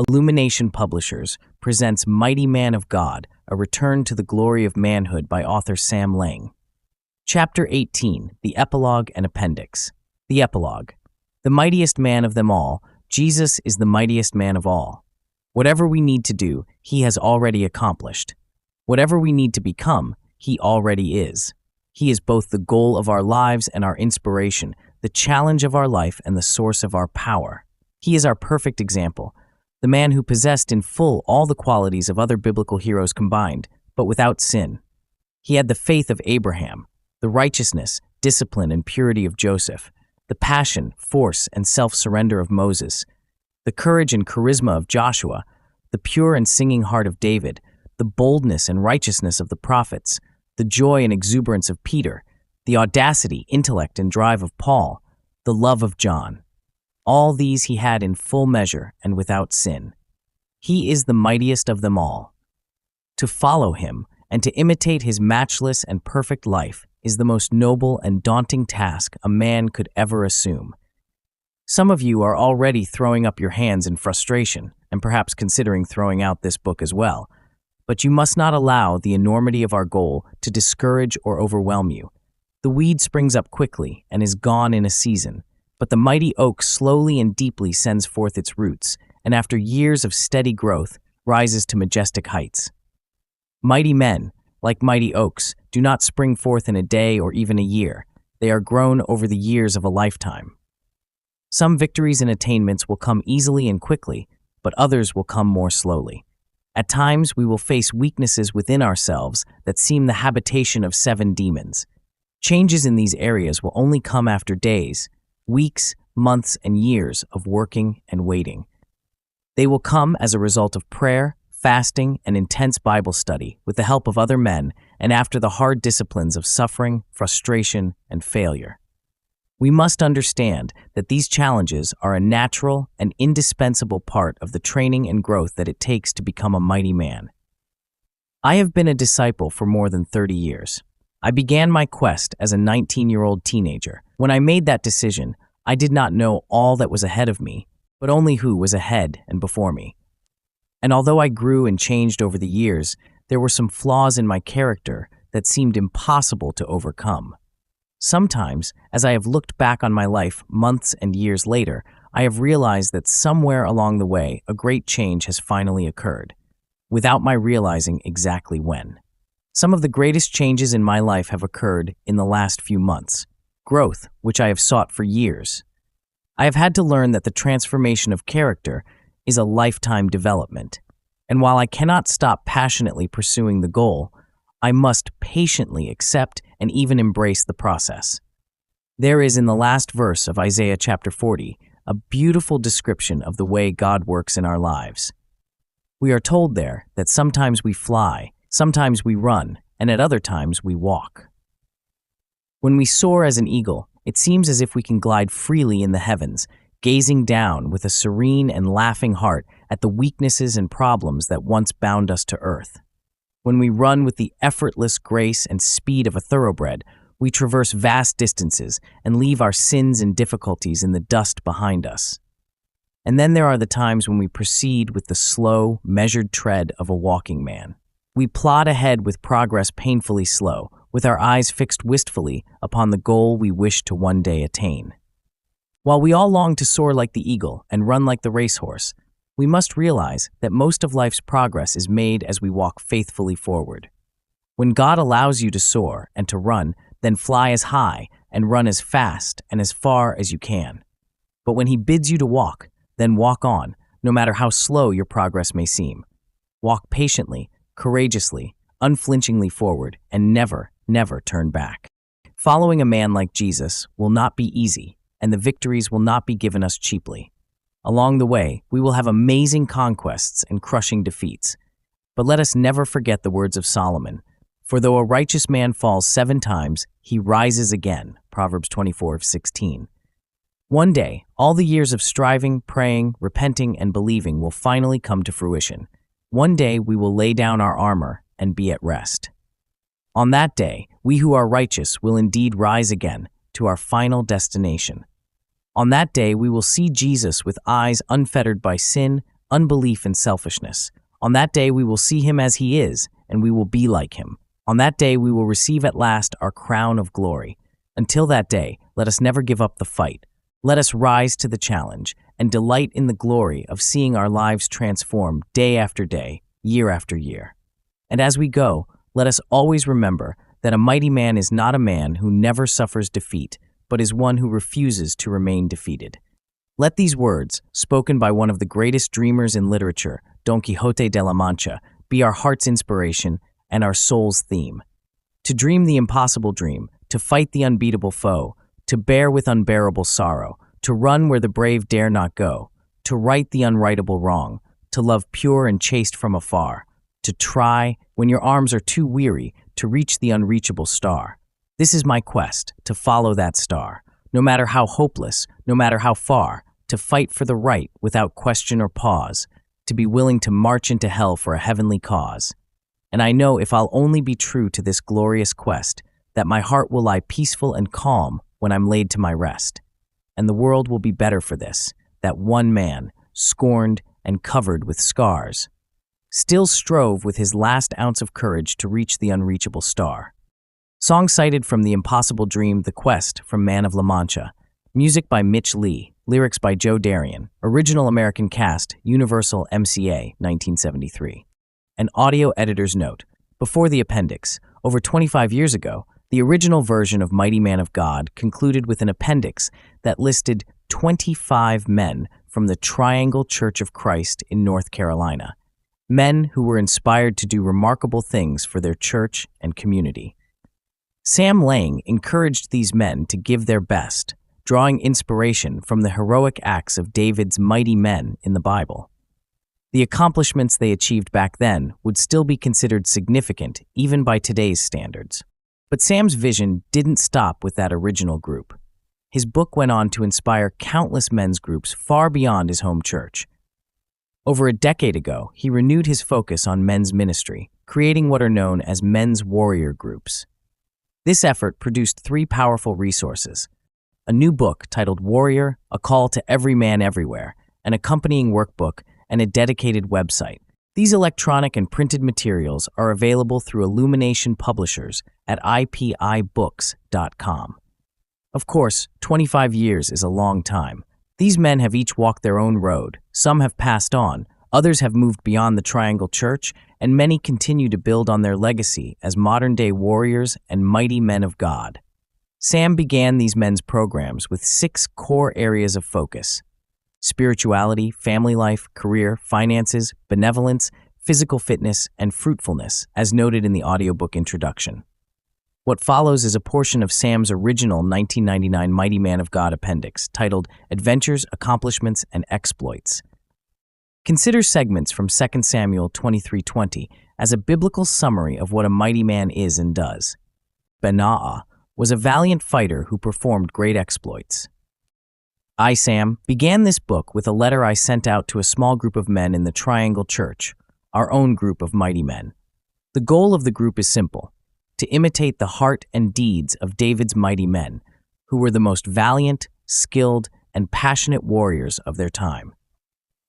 Illumination Publishers presents Mighty Man of God, A Return to the Glory of Manhood by author Sam Laing. Chapter 18, The Epilogue and Appendix. The Epilogue. The mightiest man of them all, Jesus is the mightiest man of all. Whatever we need to do, he has already accomplished. Whatever we need to become, he already is. He is both the goal of our lives and our inspiration, the challenge of our life and the source of our power. He is our perfect example, the man who possessed in full all the qualities of other biblical heroes combined, but without sin. He had the faith of Abraham, the righteousness, discipline, and purity of Joseph, the passion, force, and self-surrender of Moses, the courage and charisma of Joshua, the pure and singing heart of David, the boldness and righteousness of the prophets, the joy and exuberance of Peter, the audacity, intellect, and drive of Paul, the love of John. All these he had in full measure and without sin. He is the mightiest of them all. To follow him and to imitate his matchless and perfect life is the most noble and daunting task a man could ever assume. Some of you are already throwing up your hands in frustration and perhaps considering throwing out this book as well. But you must not allow the enormity of our goal to discourage or overwhelm you. The weed springs up quickly and is gone in a season, but the mighty oak slowly and deeply sends forth its roots, and after years of steady growth, rises to majestic heights. Mighty men, like mighty oaks, do not spring forth in a day or even a year. They are grown over the years of a lifetime. Some victories and attainments will come easily and quickly, but others will come more slowly. At times, we will face weaknesses within ourselves that seem the habitation of 7 demons. Changes in these areas will only come after days, weeks, months, and years of working and waiting. They will come as a result of prayer, fasting, and intense Bible study with the help of other men and after the hard disciplines of suffering, frustration, and failure. We must understand that these challenges are a natural and indispensable part of the training and growth that it takes to become a mighty man. I have been a disciple for more than 30 years. I began my quest as a 19-year-old teenager. When I made that decision, I did not know all that was ahead of me, but only who was ahead and before me. And although I grew and changed over the years, there were some flaws in my character that seemed impossible to overcome. Sometimes, as I have looked back on my life months and years later, I have realized that somewhere along the way, a great change has finally occurred, without my realizing exactly when. Some of the greatest changes in my life have occurred in the last few months. Growth, which I have sought for years. I have had to learn that the transformation of character is a lifetime development, and while I cannot stop passionately pursuing the goal, I must patiently accept and even embrace the process. There is in the last verse of Isaiah chapter 40 a beautiful description of the way God works in our lives. We are told there that sometimes we fly, sometimes we run, and at other times we walk. When we soar as an eagle, it seems as if we can glide freely in the heavens, gazing down with a serene and laughing heart at the weaknesses and problems that once bound us to earth. When we run with the effortless grace and speed of a thoroughbred, we traverse vast distances and leave our sins and difficulties in the dust behind us. And then there are the times when we proceed with the slow, measured tread of a walking man. We plod ahead with progress painfully slow, with our eyes fixed wistfully upon the goal we wish to one day attain. While we all long to soar like the eagle and run like the racehorse, we must realize that most of life's progress is made as we walk faithfully forward. When God allows you to soar and to run, then fly as high and run as fast and as far as you can. But when He bids you to walk, then walk on, no matter how slow your progress may seem. Walk patiently, courageously, unflinchingly forward, and never, never turn back. Following a man like Jesus will not be easy, and the victories will not be given us cheaply. Along the way, we will have amazing conquests and crushing defeats. But let us never forget the words of Solomon, "For though a righteous man falls 7 times, he rises again," Proverbs 24:16. One day, all the years of striving, praying, repenting, and believing will finally come to fruition. One day, we will lay down our armor and be at rest. On that day, we who are righteous will indeed rise again to our final destination. On that day, we will see Jesus with eyes unfettered by sin, unbelief, and selfishness. On that day we will see him as he is, and we will be like him. On that day we will receive at last our crown of glory. Until that day, let us never give up the fight. Let us rise to the challenge and delight in the glory of seeing our lives transform day after day, year after year. And as we go, let us always remember that a mighty man is not a man who never suffers defeat, but is one who refuses to remain defeated. Let these words, spoken by one of the greatest dreamers in literature, Don Quixote de la Mancha, be our heart's inspiration and our soul's theme. To dream the impossible dream, to fight the unbeatable foe, to bear with unbearable sorrow, to run where the brave dare not go, to right the unrightable wrong, to love pure and chaste from afar, to try, when your arms are too weary, to reach the unreachable star. This is my quest, to follow that star, no matter how hopeless, no matter how far, to fight for the right without question or pause, to be willing to march into hell for a heavenly cause. And I know if I'll only be true to this glorious quest, that my heart will lie peaceful and calm when I'm laid to my rest. And the world will be better for this, that one man, scorned and covered with scars, still strove with his last ounce of courage to reach the unreachable star. Song cited from The Impossible Dream, The Quest from Man of La Mancha. Music by Mitch Lee. Lyrics by Joe Darian. Original American cast, Universal MCA, 1973. An audio editor's note. Before the appendix, over 25 years ago, the original version of Mighty Man of God concluded with an appendix that listed 25 men from the Triangle Church of Christ in North Carolina. Men who were inspired to do remarkable things for their church and community. Sam Laing encouraged these men to give their best, drawing inspiration from the heroic acts of David's mighty men in the Bible. The accomplishments they achieved back then would still be considered significant even by today's standards. But Sam's vision didn't stop with that original group. His book went on to inspire countless men's groups far beyond his home church. Over a decade ago, he renewed his focus on men's ministry, creating what are known as men's warrior groups. This effort produced 3 powerful resources: a new book titled Warrior, A Call to Every Man Everywhere, an accompanying workbook, and a dedicated website. These electronic and printed materials are available through Illumination publishers at ipibooks.com. Of course, 25 years is a long time. These men have each walked their own road. Some have passed on, others have moved beyond the Triangle Church, and many continue to build on their legacy as modern-day warriors and mighty men of God. Sam began these men's programs with 6 core areas of focus: spirituality, family life, career, finances, benevolence, physical fitness, and fruitfulness, as noted in the audiobook introduction. What follows is a portion of Sam's original 1999 Mighty Man of God appendix titled Adventures, Accomplishments, and Exploits. Consider segments from 2 Samuel 23:20 as a biblical summary of what a mighty man is and does. Benaiah was a valiant fighter who performed great exploits. I, Sam, began this book with a letter I sent out to a small group of men in the Triangle Church, our own group of mighty men. The goal of the group is simple: to imitate the heart and deeds of David's mighty men, who were the most valiant, skilled, and passionate warriors of their time.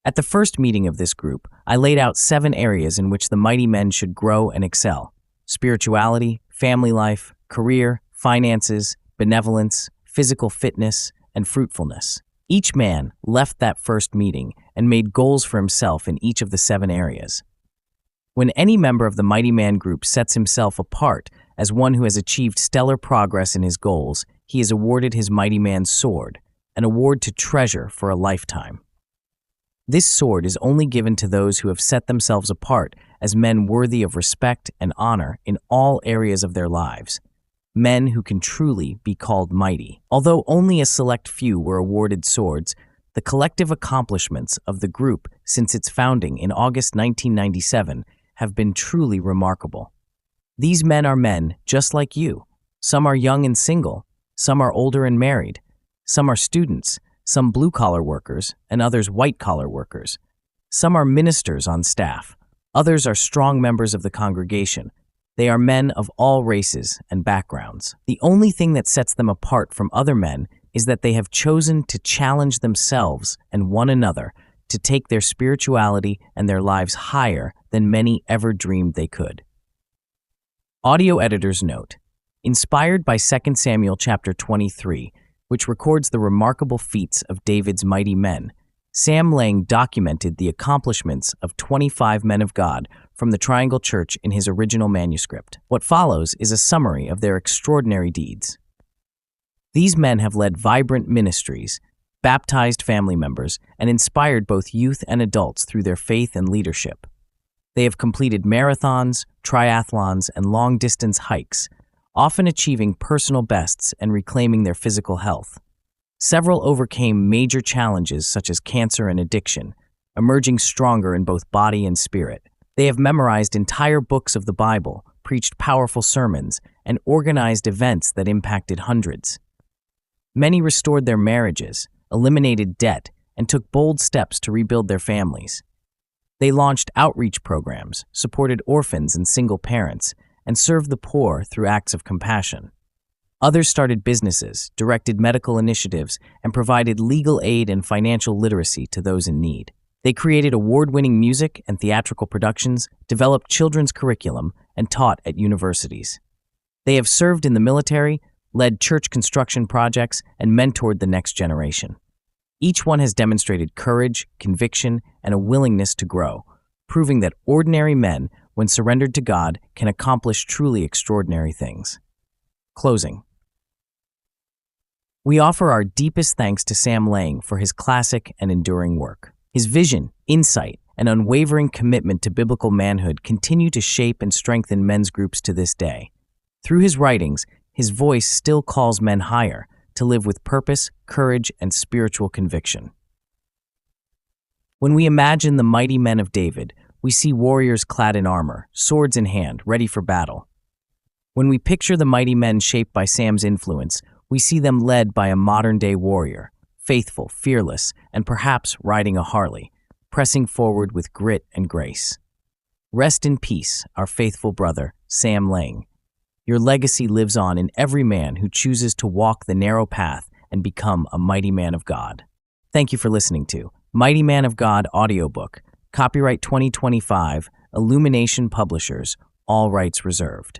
At the first meeting of this group, I laid out 7 areas in which the mighty men should grow and excel: spirituality, family life, career, finances, benevolence, physical fitness, and fruitfulness. Each man left that first meeting and made goals for himself in each of the 7 areas. When any member of the Mighty Man group sets himself apart as one who has achieved stellar progress in his goals, he is awarded his Mighty Man's sword, an award to treasure for a lifetime. This sword is only given to those who have set themselves apart as men worthy of respect and honor in all areas of their lives. Men who can truly be called mighty. Although only a select few were awarded swords, the collective accomplishments of the group since its founding in August 1997 have been truly remarkable. These men are men just like you. Some are young and single, some are older and married, some are students, some blue-collar workers, and others white-collar workers. Some are ministers on staff, others are strong members of the congregation. They are men of all races and backgrounds. The only thing that sets them apart from other men is that they have chosen to challenge themselves and one another to take their spirituality and their lives higher than many ever dreamed they could. Audio editor's note: inspired by 2 Samuel chapter 23, which records the remarkable feats of David's mighty men, Sam Laing documented the accomplishments of 25 men of God from the Triangle Church in his original manuscript. What follows is a summary of their extraordinary deeds. These men have led vibrant ministries, baptized family members, and inspired both youth and adults through their faith and leadership. They have completed marathons, triathlons, and long-distance hikes, often achieving personal bests and reclaiming their physical health. Several overcame major challenges such as cancer and addiction, emerging stronger in both body and spirit. They have memorized entire books of the Bible, preached powerful sermons, and organized events that impacted hundreds. Many restored their marriages, eliminated debt, and took bold steps to rebuild their families. They launched outreach programs, supported orphans and single parents, and served the poor through acts of compassion. Others started businesses, directed medical initiatives, and provided legal aid and financial literacy to those in need. They created award-winning music and theatrical productions, developed children's curriculum, and taught at universities. They have served in the military, led church construction projects, and mentored the next generation. Each one has demonstrated courage, conviction, and a willingness to grow, proving that ordinary men, when surrendered to God, can accomplish truly extraordinary things. Closing. We offer our deepest thanks to Sam Laing for his classic and enduring work. His vision, insight, and unwavering commitment to biblical manhood continue to shape and strengthen men's groups to this day. Through his writings, his voice still calls men higher, to live with purpose, courage, and spiritual conviction. When we imagine the mighty men of David, we see warriors clad in armor, swords in hand, ready for battle. When we picture the mighty men shaped by Sam's influence, we see them led by a modern-day warrior, faithful, fearless, and perhaps riding a Harley, pressing forward with grit and grace. Rest in peace, our faithful brother, Sam Laing. Your legacy lives on in every man who chooses to walk the narrow path and become a mighty man of God. Thank you for listening to Mighty Man of God Audiobook, copyright 2025, Illumination Publishers, all rights reserved.